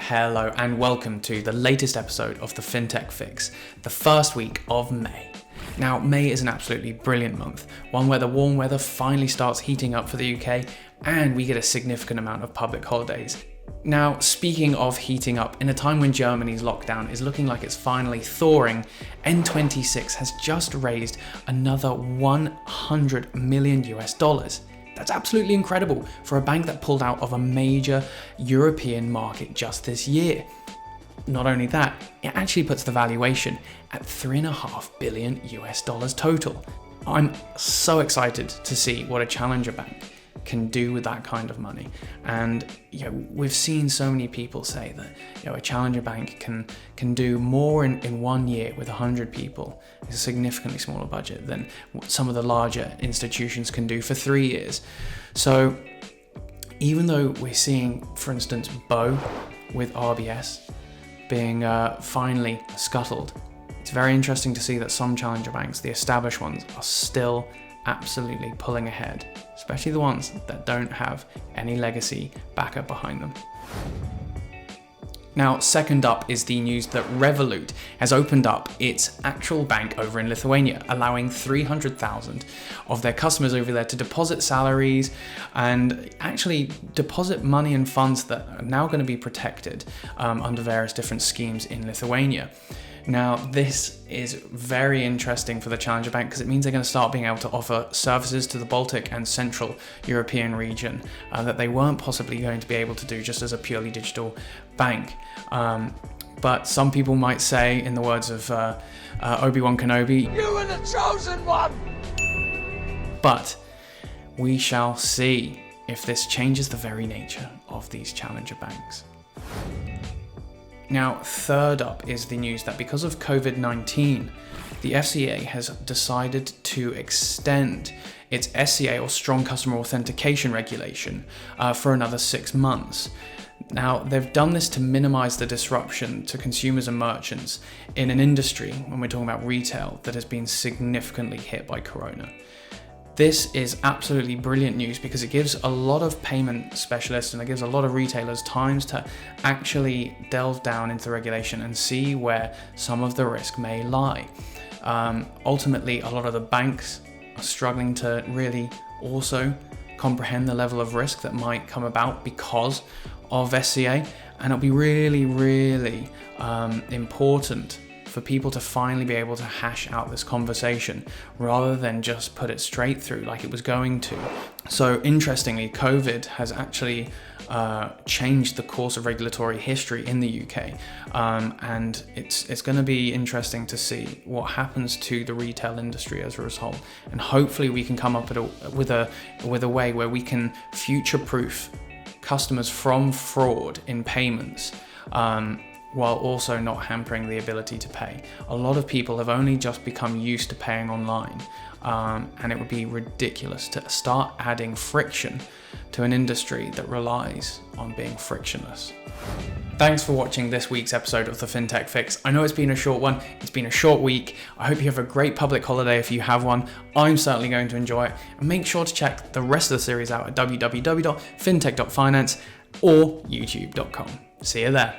Hello and welcome to the latest episode of the Fintech Fix, the first week of May. Now, May is an absolutely brilliant month, one where the warm weather finally starts heating up for the UK and we get a significant amount of public holidays. Now, speaking of heating up, in a time when Germany's lockdown is looking like it's finally thawing, N26 has just raised another $100 million. That's absolutely incredible for a bank that pulled out of a major European market just this year. Not only that, it actually puts the valuation at $3.5 billion total. I'm so excited to see what a challenger bank can do with that kind of money. And we've seen so many people say that a challenger bank can do more in 1 year with 100 people. It's a significantly smaller budget than what some of the larger institutions can do for 3 years. So even though we're seeing, for instance, Bo with RBS being finally scuttled, it's very interesting to see that some challenger banks, the established ones, are still absolutely pulling ahead, especially the ones that don't have any legacy backup behind them. Now, second up is the news that Revolut has opened up its actual bank over in Lithuania, allowing 300,000 of their customers over there to deposit salaries and actually deposit money and funds that are now going to be protected under various different schemes in Lithuania. Now, this is very interesting for the challenger bank because it means they're going to start being able to offer services to the Baltic and Central European region that they weren't possibly going to be able to do just as a purely digital bank. But some people might say, in the words of Obi-Wan Kenobi, "You were the chosen one!" But we shall see if this changes the very nature of these challenger banks. Now, third up is the news that because of COVID-19, the FCA has decided to extend its SCA, or Strong Customer Authentication regulation, for another 6 months. Now, they've done this to minimize the disruption to consumers and merchants in an industry, when we're talking about retail, that has been significantly hit by Corona. This is absolutely brilliant news because it gives a lot of payment specialists and it gives a lot of retailers times to actually delve down into the regulation and see where some of the risk may lie. Ultimately, a lot of the banks are struggling to really also comprehend the level of risk that might come about because of SCA, and it'll be really, really important for people to finally be able to hash out this conversation rather than just put it straight through like it was going to. So interestingly, COVID has actually changed the course of regulatory history in the UK, and it's going to be interesting to see what happens to the retail industry as a result. And hopefully we can come up with a way where we can future-proof customers from fraud in payments, while also not hampering the ability to pay. A lot of people have only just become used to paying online, and it would be ridiculous to start adding friction to an industry that relies on being frictionless. Thanks for watching this week's episode of the Fintech Fix. I know it's been a short one, it's been a short week. I hope you have a great public holiday if you have one. I'm certainly going to enjoy it. And make sure to check the rest of the series out at www.fintech.finance or youtube.com. See you there.